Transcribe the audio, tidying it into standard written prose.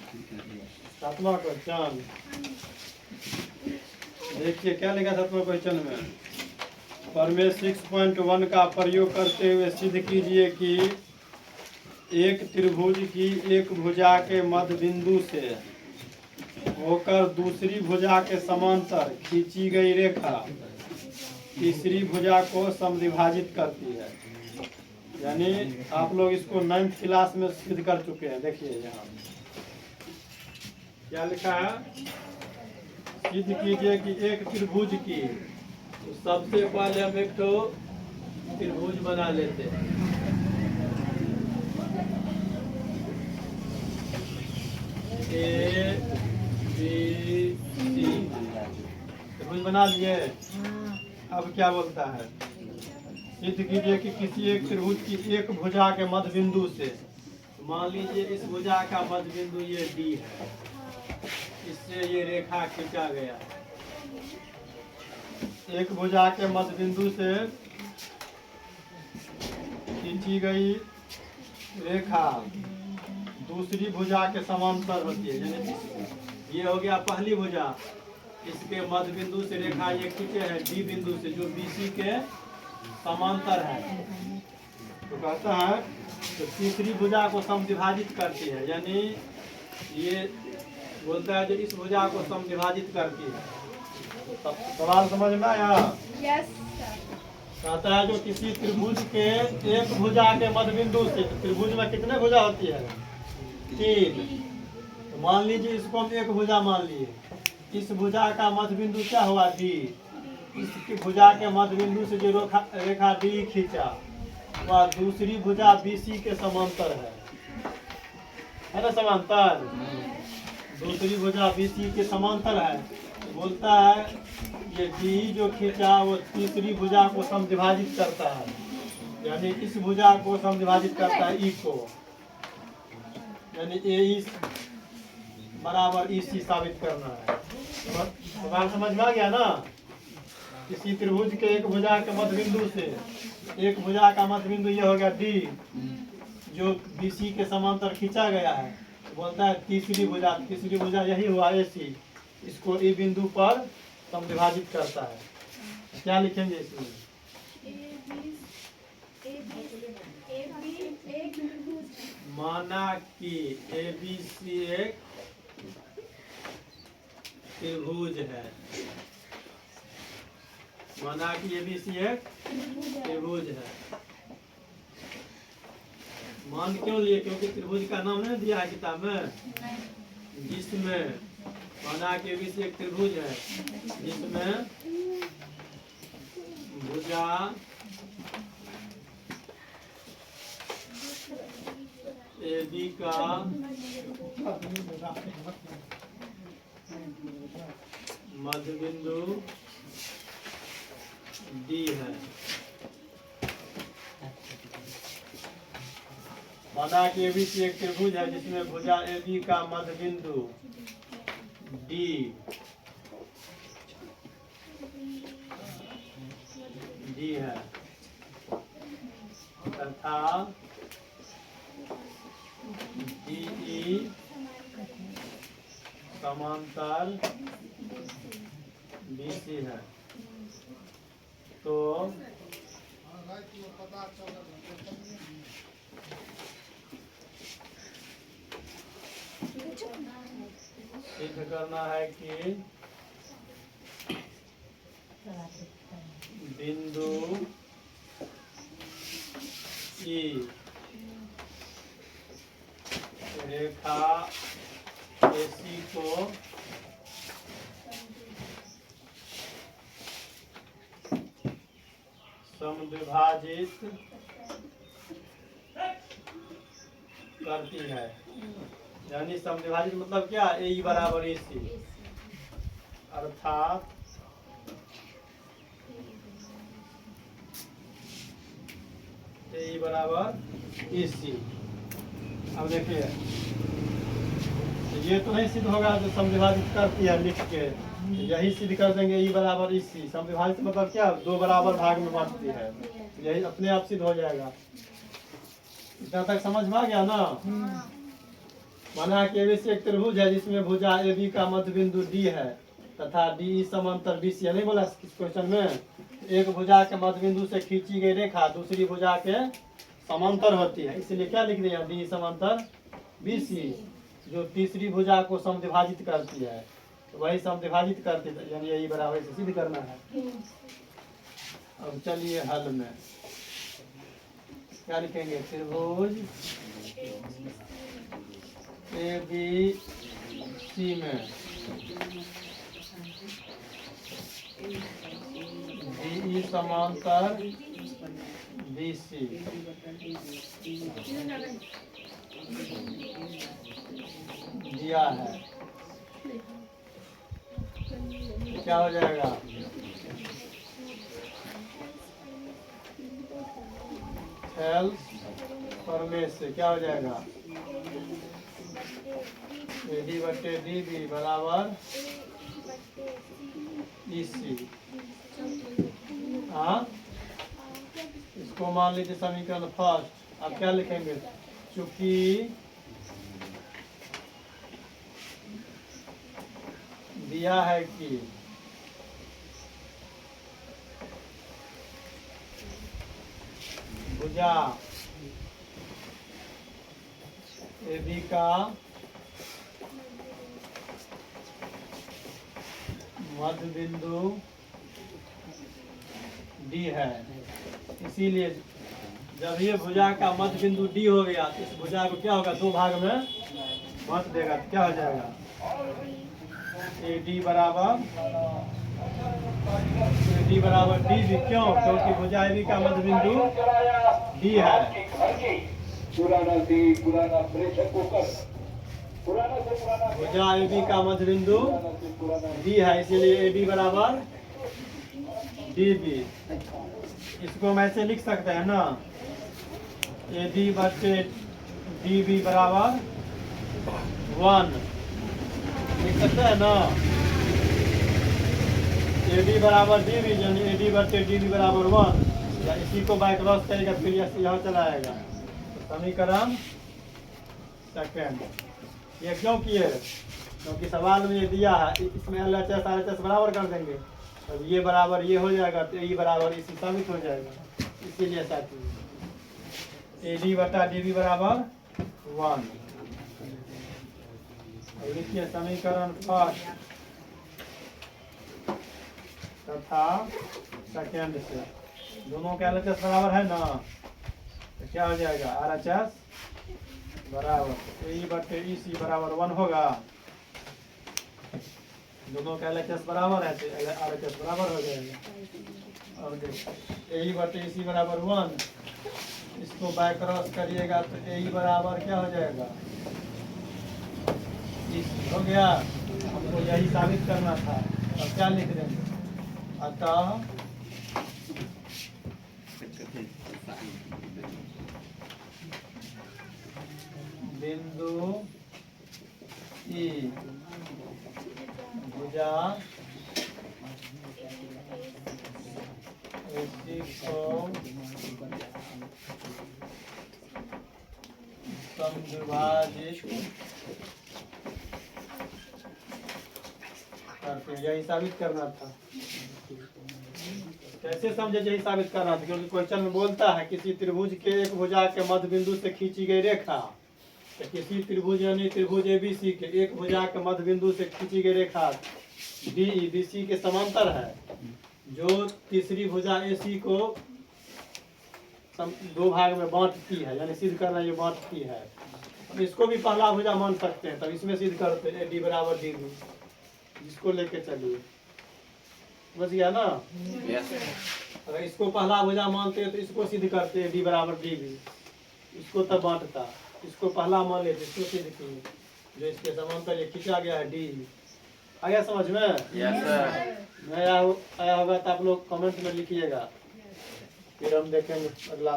सातवां क्वेश्चन देखिए क्या लिखा सातवां क्वेश्चन में। प्रमेय 6.1 का प्रयोग करते हुए सिद्ध कीजिए कि एक त्रिभुज की एक भुजा के मध्य बिंदु से होकर दूसरी भुजा के समांतर खींची गई रेखा तीसरी भुजा को समद्विभाजित करती है। यानी आप लोग इसको 9th क्लास में सिद्ध कर चुके हैं। देखिए यहाँ क्या लिखा है, सिद्ध कीजिए कि एक त्रिभुज की, तो सबसे पहले हम एक तो त्रिभुज बना लेते हैं। ए बी सी त्रिभुज बना लिए। अब क्या बोलता है, सिद्ध कीजिए कि किसी एक त्रिभुज की एक भुजा के मध्य बिंदु से, मान लीजिए इस भुजा का मध्य बिंदु ये डी है, इससे ये रेखा खींचा गया। एक भुजा के मध्य बिंदु से खींची गई रेखा दूसरी भुजा के समांतर होती है। यानी ये हो गया पहली भुजा, इसके मध्य बिंदु से रेखा ये खींचे है डी बिंदु से, जो बीसी के समांतर है। तो कहता है तो तीसरी भुजा को समद्विभाजित करती है। यानी ये बोलता है जो इस भुजा को समद्विभाजित करती है। सवाल समझ में आया? यस। कहता है जो किसी त्रिभुज के एक भुजा के मध्य बिंदु से, तो त्रिभुज में कितने भुजा होती है? 3। तो मान लीजिए इसको हम एक भुजा मान लिए। इस भुजा का मध्य बिंदु क्या हुआ? डी। इसकी भुजा के मध्य बिंदु से जो रेखा डी खींचा वह दूसरी भुजा बीसी के समांतर है ना? समांतर दूसरी भुजा बीसी के समांतर है। तो बोलता है ये डी जो खींचा वो तीसरी भुजा को समद्विभाजित करता है। यानी इस भुजा को समद्विभाजित करता है ई को। यानी ए बराबर ई सी साबित करना है। सवाल समझ में आ गया ना? किसी त्रिभुज के एक भुजा के मध्य बिंदु से, एक भुजा का मध्य बिंदु ये हो गया डी, जो बीसी के समांतर खींचा गया है। बोलता है तीसरी भुजा यही हुआ ए सी, इसको ई बिंदु पर समद्विभाजित करता है। क्या लिखेंगे इसमें? माना कि ए बी सी एक त्रिभुज है। माना कि ए बी सी एक त्रिभुज है। मान क्यों लिए? क्योंकि त्रिभुज का नाम नहीं दिया है किताब में, जिसमें माना कि ए बी सी एक त्रिभुज है जिसमें भुजा ए बी का मध्य बिंदु डी है। माना कि ए बी सी एक त्रिभुज है जिसमें भुजा ए बी का मध्य बिंदु डी है तथा डी समांतर बीसी है। तो सिद्ध करना है कि बिंदु ई रेखा एसी को समद्विभाजित करती है। यानी समद्विभाजित मतलब क्या? ए बराबर ए सी, अर्थात ए बराबर ए सी। अब देखिए ये तो नहीं सिद्ध होगा जो समद्विभाजित करती है लिख के, यही सिद्ध कर देंगे ई बराबर ई सी। समद्विभाजित मतलब क्या? दो बराबर भाग में बांटती है, यही अपने आप सिद्ध हो जाएगा। इतना तक समझ में आ गया ना? माना कि ABC एक त्रिभुज है जिसमें भुजा AB का मध्य बिंदु D है तथा DE समांतर BC है, नहीं बोला इस क्वेश्चन में। एक भुजा के मध्य बिंदु से खींची गई रेखा दूसरी भुजा के समांतर होती है, इसलिए क्या लिख दिया DE समांतर BC, जो तीसरी भुजा को समद्विभाजित करती है, तो वही समद्विभाजित करती है, यानी यही बराबर से सिद्ध करना है। अब चलिए हल में क्या लिखेंगे, त्रिभुज ABC में DE समांतर BC दिया है, क्या हो जाएगा, फॉर्मेट से क्या हो जाएगा, AD/DB बराबर EC। हाँ, इसको मान लीजिए समीकरण फर्स्ट। अब क्या लिखेंगे, चूंकि दिया है कि भुजा AB का मध्य बिंदु D है, इसीलिए जब ये भुजा का मध्य बिंदु D हो गया तो इस भुजा को क्या होगा, दो भाग में बांट देगा, तो क्या हो जाएगा, AD बराबर DB। क्यों, क्योंकि भुजा AB का मध्य बिंदु D है। भुजा AB का मध्य बिंदु D है, इसीलिए AD बराबर DB। इसको हम ऐसे लिख सकते हैं ना, AD/DB बराबर 1 लिख सकते हैं ना, AD बराबर DB यानी AD/DB बराबर 1, या इसी को बाय क्रॉस करेगा फिर यहाँ चला आएगा। तो समीकरण सेकेंड। ये क्यों किए, क्योंकि सवाल में ये दिया है, इसमें LHS RHS बराबर कर देंगे, अब ये बराबर ये हो जाएगा तो ये बराबर इसी साबित हो जाएगा, इसीलिए ऐसा किए। AD/DB बराबर 1। लिखिए समीकरण फर्स्ट तथा सेकेंड से दोनों का LHS बराबर है ना, तो क्या हो जाएगा, RHS बराबर AE/EC बराबर 1 होगा। दोनों का LHS बराबर है तो RHS बराबर हो जाएगा। और AE/EC बराबर 1, इसको बाय क्रॉस करिएगा तो AE बराबर क्या हो जाएगा, EC हो गया। हमको यही साबित करना था, अब क्या लिख देंगे, अतः बिंदु E भुजा AC को समद्विभाजित करते हैं, यही साबित करना था। कैसे समझे यही साबित करना था, क्योंकि क्वेश्चन में बोलता है किसी त्रिभुज के एक भुजा के मध्य बिंदु से खींची गई रेखा, तो किसी त्रिभुज यानी त्रिभुज ABC के एक भुजा के मध्य बिंदु से खींची गई रेखा DE BC के समांतर है, जो तीसरी भुजा AC को दो भाग में बांटती है, यानी सिद्ध करना ये बांटती है। अब इसको भी पहला भुजा मान सकते हैं, तब इसमें सिद्ध करते हैं AD बराबर DB, जिसको लेके चलिए, समझ गया ना। अगर इसको पहला भुजा मानते हैं तो इसको सिद्ध करते हैं AD बराबर DB, इसको तब बांटता, इसको पहला मान लेते इसको सिद्ध किए, जो इसके समांतर ये खींचा गया है D। आ गया समझ में? नहीं आया होगा तो आप लोग कमेंट में लिखिएगा, फिर हम देखेंगे अगला